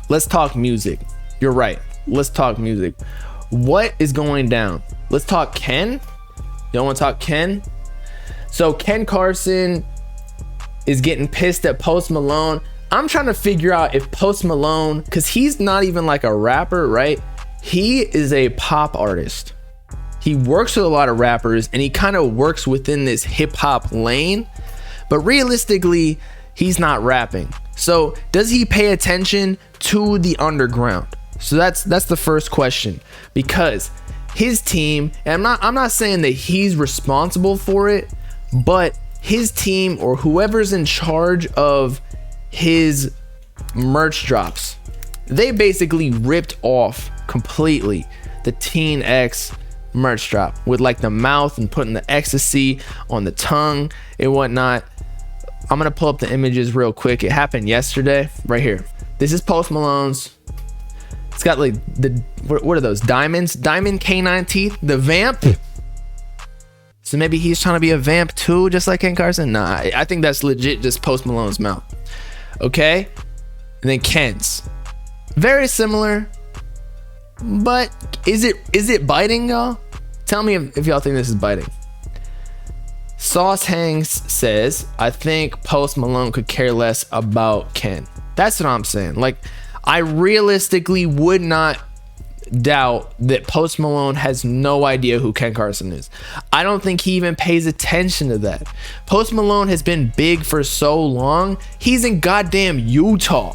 Let's talk music. You're right. Let's talk music. What is going down? Let's talk Ken. Y'all want to talk Ken? So Ken Carson is getting pissed at Post Malone. I'm trying to figure out if Post Malone, because he's not even like a rapper, right? He is a pop artist. He works with a lot of rappers and he kind of works within this hip hop lane, but realistically, he's not rapping. So does he pay attention to the underground? So that's the first question, because his team, and I'm not saying that he's responsible for it, but his team or whoever's in charge of his merch drops, they basically ripped off completely the Teen X merch drop with like the mouth and putting the ecstasy on the tongue and whatnot. I'm gonna pull up the images real quick. It happened yesterday right here. This is Post Malone's. It's got like what are those diamonds? Diamond canine teeth, the vamp. So maybe he's trying to be a vamp too, just like Ken Carson. Nah, I think that's legit just Post Malone's mouth. Okay, and then Ken's very similar, but is it biting, y'all? Tell me if y'all think this is biting. Sauce Hanks says, I think Post Malone could care less about Ken. That's what I'm saying. Like, I realistically would not doubt that Post Malone has no idea who Ken Carson is. I don't think he even pays attention to that. Post Malone has been big for so long. He's in goddamn Utah.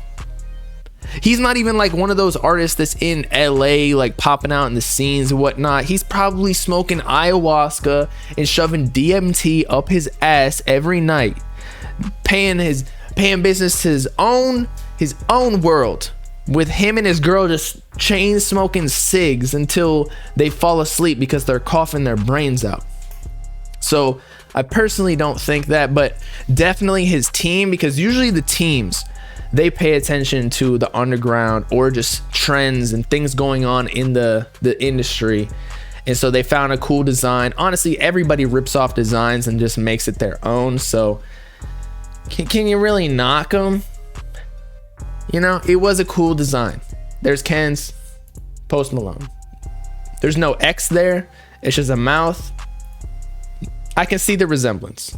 He's not even like one of those artists that's in LA, like popping out in the scenes and whatnot. He's probably smoking ayahuasca and shoving DMT up his ass every night, paying business to his own world, with him and his girl just chain smoking cigs until they fall asleep because they're coughing their brains out. So I personally don't think that, but definitely his team, because usually the teams, they pay attention to the underground or just trends and things going on in the industry. And so they found a cool design. Honestly, everybody rips off designs and just makes it their own. So can you really knock them? You know, it was a cool design. There's Ken's, Post Malone. There's no X there. It's just a mouth. I can see the resemblance.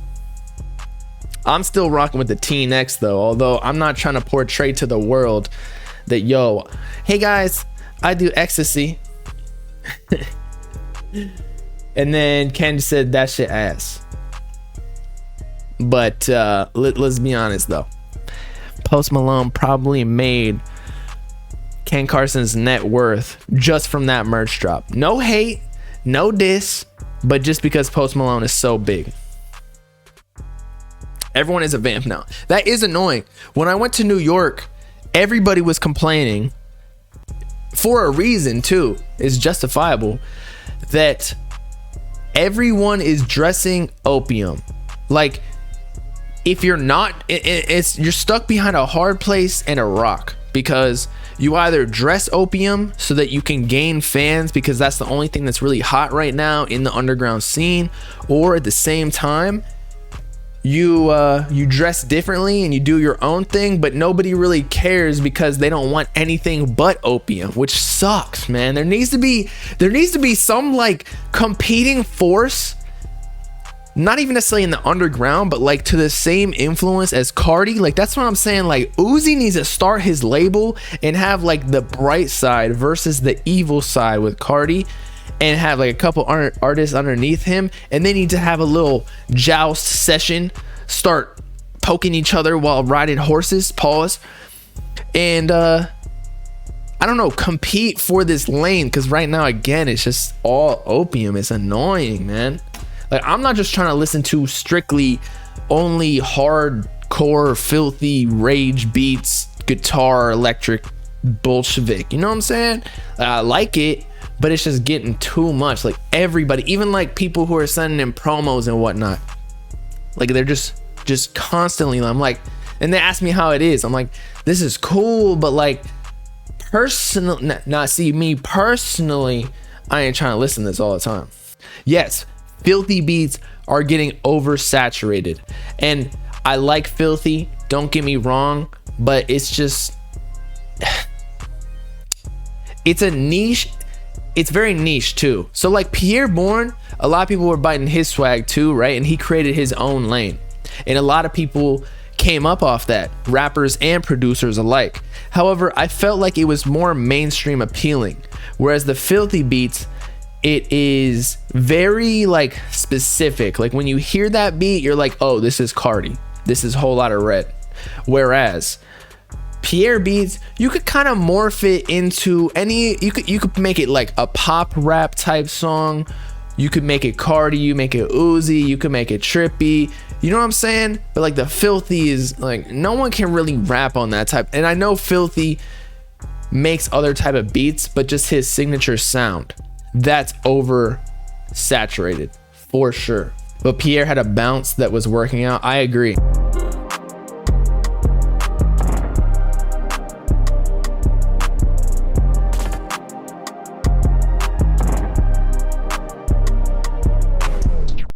I'm still rocking with the Teen X though, although I'm not trying to portray to the world that, yo, hey guys, I do ecstasy. And then Ken said that shit ass. But let's be honest though. Post Malone probably made Ken Carson's net worth just from that merch drop. No hate, no diss, but just because Post Malone is so big. Everyone is a vamp now. That is annoying. When I went to New York, everybody was complaining, for a reason too, it's justifiable, that everyone is dressing opium. Like, if you're not, you're stuck behind a hard place and a rock, because you either dress opium so that you can gain fans because that's the only thing that's really hot right now in the underground scene, or at the same time you dress differently and you do your own thing, but nobody really cares because they don't want anything but opium, which sucks, man. There needs to be some like competing force, not even necessarily in the underground, but like to the same influence as Cardi. Like, that's what I'm saying. Like, Uzi needs to start his label and have like the bright side versus the evil side with Cardi, and have like a couple artists underneath him, and they need to have a little joust session, start poking each other while riding horses, pause, and I don't know, compete for this lane, because right now, again, it's just all opium. It's annoying, man. Like, I'm not just trying to listen to strictly only hardcore, filthy rage beats, guitar, electric, Bolshevik. You know what I'm saying? I like it, but it's just getting too much. Like, everybody, even like people who are sending in promos and whatnot, like they're just constantly, I'm like, and they ask me how it is. I'm like, this is cool, but like personally, me personally, I ain't trying to listen to this all the time. Yes, filthy beats are getting oversaturated, and I like filthy, don't get me wrong, but it's just it's a niche. It's very niche too. So like Pierre Bourne, a lot of people were biting his swag too, right? And he created his own lane, and a lot of people came up off that, rappers and producers alike. However, I felt like it was more mainstream appealing, whereas the Filthy beats, it is very like specific. Like when you hear that beat, you're like, oh, this is Cardi, this is Whole Lotta Red. Whereas Pierre beats, you could kind of morph it into any, you could make it like a pop rap type song, you could make it Cardi, you make it Uzi, you could make it trippy, you know what I'm saying? But like the Filthy is like, no one can really rap on that type. And I know Filthy makes other type of beats, but just his signature sound, that's over saturated for sure. But Pierre had a bounce that was working out. I agree.